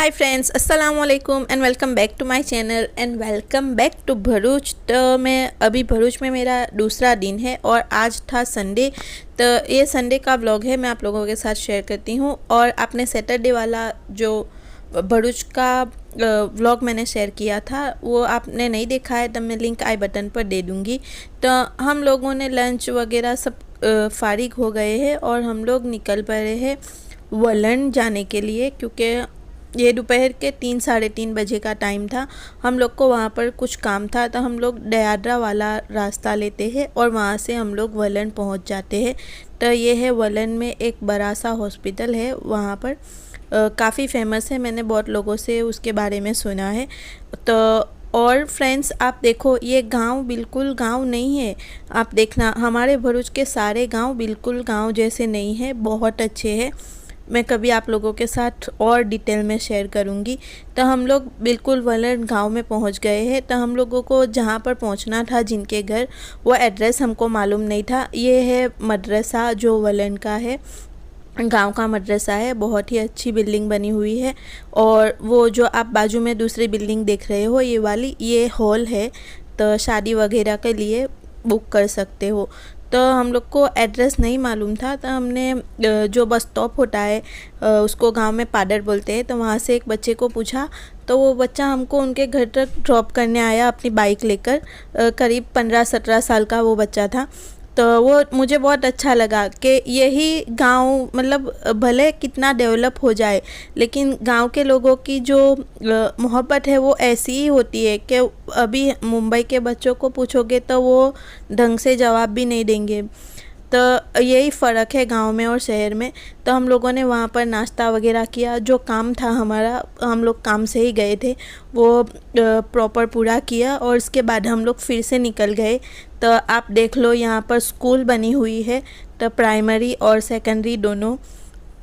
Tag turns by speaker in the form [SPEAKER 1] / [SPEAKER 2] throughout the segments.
[SPEAKER 1] हाय friends, अस्सलाम वालेकुम and welcome back to my channel and welcome back to Bharuch. तो मैं अभी भरूच में मेरा दूसरा दिन है और आज था संडे। तो ये संडे का व्लॉग है, मैं आप लोगों के साथ शेयर करती हूँ। और आपने सैटरडे वाला जो भरूच का व्लॉग मैंने शेयर किया था वो आपने नहीं देखा है तो मैं लिंक आई बटन पर दे दूँगी। तो हम लोगों ने लंच वगैरह सब फारिग हो गए हैं और हम लोग निकल पड़े हैं वलन जाने के लिए, क्योंकि ये दोपहर के 3-3:30 बजे का टाइम था। हम लोग को वहाँ पर कुछ काम था तो हम लोग डयाड्रा वाला रास्ता लेते हैं और वहाँ से हम लोग वलन पहुँच जाते हैं। तो ये है वलन में एक बड़ा सा हॉस्पिटल है, वहाँ पर काफ़ी फेमस है, मैंने बहुत लोगों से उसके बारे में सुना है। तो और फ्रेंड्स आप देखो, ये गांव बिल्कुल गांव नहीं है। आप देखना, हमारे भरूच के सारे गांव बिल्कुल गांव जैसे नहीं है, बहुत अच्छे हैं। मैं कभी आप लोगों के साथ और डिटेल में शेयर करूंगी। तो हम लोग बिल्कुल वलन गांव में पहुंच गए हैं। तो हम लोगों को जहां पर पहुंचना था, जिनके घर, वो एड्रेस हमको मालूम नहीं था। ये है मदरसा जो वलन का है, गांव का मदरसा है। बहुत ही अच्छी बिल्डिंग बनी हुई है। और वो जो आप बाजू में दूसरी बिल्डिंग देख रहे हो, ये वाली, ये हॉल है। तो शादी वगैरह के लिए बुक कर सकते हो। तो हम लोग को एड्रेस नहीं मालूम था, तो हमने जो बस स्टॉप होता है उसको गांव में पाडर बोलते हैं, तो वहाँ से एक बच्चे को पूछा। तो वो बच्चा हमको उनके घर तक ड्रॉप करने आया अपनी बाइक लेकर। करीब 15-17 साल का वो बच्चा था। तो वो मुझे बहुत अच्छा लगा कि यही गांव, मतलब भले कितना डेवलप हो जाए लेकिन गांव के लोगों की जो मोहब्बत है वो ऐसी ही होती है कि अभी मुंबई के बच्चों को पूछोगे तो वो ढंग से जवाब भी नहीं देंगे। तो यही फ़र्क है गांव में और शहर में। तो हम लोगों ने वहाँ पर नाश्ता वगैरह किया। जो काम था हमारा, हम लोग काम से ही गए थे, वो प्रॉपर पूरा किया और इसके बाद हम लोग फिर से निकल गए। तो आप देख लो, यहाँ पर स्कूल बनी हुई है, तो प्राइमरी और सेकेंडरी दोनों।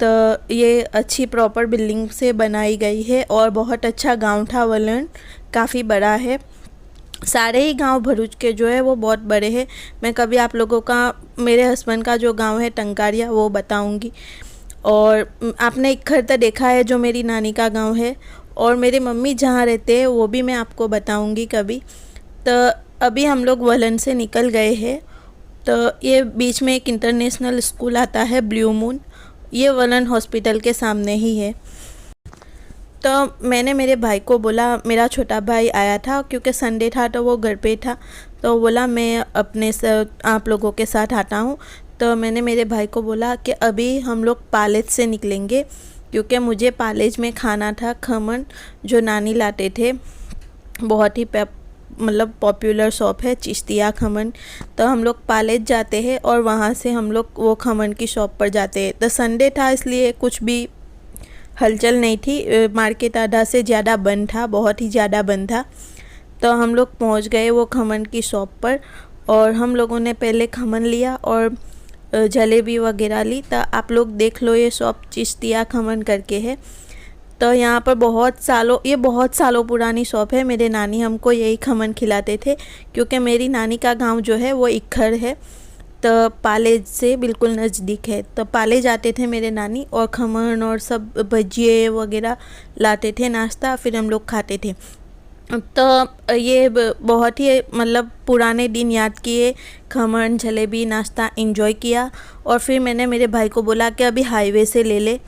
[SPEAKER 1] तो ये अच्छी प्रॉपर बिल्डिंग से बनाई गई है और बहुत अच्छा गांव था वलन, काफ़ी बड़ा है। सारे ही गांव भरूच के जो है वो बहुत बड़े हैं। मैं कभी आप लोगों का, मेरे हस्बैंड का जो गांव है टंकारिया, वो बताऊंगी। और आपने इक्खर तो देखा है जो मेरी नानी का गांव है, और मेरे मम्मी जहाँ रहते हैं वो भी मैं आपको बताऊंगी कभी। तो अभी हम लोग वलन से निकल गए हैं। तो ये बीच में एक इंटरनेशनल स्कूल आता है, ब्लू मून, ये वलन हॉस्पिटल के सामने ही है। तो मैंने मेरे भाई को बोला, मेरा छोटा भाई आया था क्योंकि संडे था तो वो घर पे था, तो बोला मैं अपने आप लोगों के साथ आता हूँ। तो मैंने मेरे भाई को बोला कि अभी हम लोग पालेज से निकलेंगे, क्योंकि मुझे पालेज में खाना था खमन, जो नानी लाते थे। बहुत ही मतलब पॉपुलर शॉप है, चिश्तिया खमन। तो हम लोग पालेज जाते हैं और वहाँ से हम लोग वो खमन की शॉप पर जाते हैं। तो संडे था इसलिए कुछ भी हलचल नहीं थी, मार्केट आधा से ज़्यादा बंद था, बहुत ही ज़्यादा बंद था। तो हम लोग पहुंच गए वो खमन की शॉप पर और हम लोगों ने पहले खमन लिया और जलेबी वगैरह ली। तो आप लोग देख लो, ये शॉप चिश्तिया खमन करके है। तो यहाँ पर ये बहुत सालों पुरानी शॉप है। मेरे नानी हमको यही खमन खिलाते थे, क्योंकि मेरी नानी का गांव जो है वो इक्खर है, तो पालेज से बिल्कुल नज़दीक है। तो पाले जाते थे मेरे नानी और खमन और सब भजिए वगैरह लाते थे, नाश्ता, फिर हम लोग खाते थे। तो ये बहुत ही मतलब पुराने दिन याद किए, खमन जलेबी नाश्ता एंजॉय किया। और फिर मैंने मेरे भाई को बोला कि अभी हाईवे से ले ले,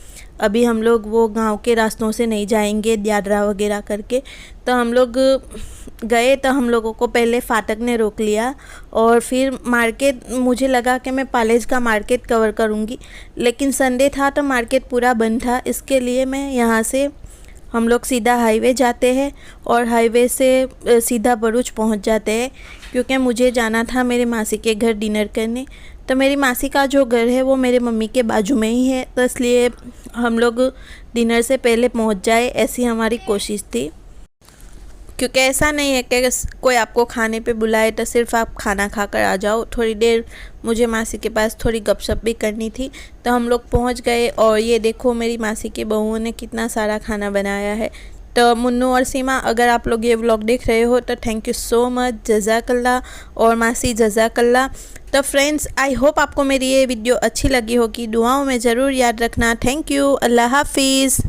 [SPEAKER 1] अभी हम लोग वो गांव के रास्तों से नहीं जाएंगे द्यादरा वगैरह करके। तो हम लोग गए, तो हम लोगों को पहले फाटक ने रोक लिया और फिर मार्केट, मुझे लगा कि मैं पालेज का मार्केट कवर करूँगी, लेकिन संडे था तो मार्केट पूरा बंद था। इसके लिए मैं यहाँ से, हम लोग सीधा हाईवे जाते हैं और हाईवे से सीधा भरूच पहुँच जाते हैं, क्योंकि मुझे जाना था मेरे मासी के घर डिनर करने। तो मेरी मासी का जो घर है वो मेरे मम्मी के बाजू में ही है, तो इसलिए हम लोग डिनर से पहले पहुँच जाए, ऐसी हमारी कोशिश थी। क्योंकि ऐसा नहीं है कि कोई आपको खाने पे बुलाए तो सिर्फ आप खाना खाकर आ जाओ, थोड़ी देर मुझे मासी के पास थोड़ी गपशप भी करनी थी। तो हम लोग पहुंच गए और ये देखो मेरी मासी की बहुओं ने कितना सारा खाना बनाया है। तो मुन्नू और सीमा, अगर आप लोग ये व्लॉग देख रहे हो तो थैंक यू सो मच, जज़ाकल्ला, और मासी जज़ाकल्ला। तो फ्रेंड्स, आई होप आपको मेरी ये वीडियो अच्छी लगी होगी। दुआओं में ज़रूर याद रखना। थैंक यू, अल्लाह हाफिज़।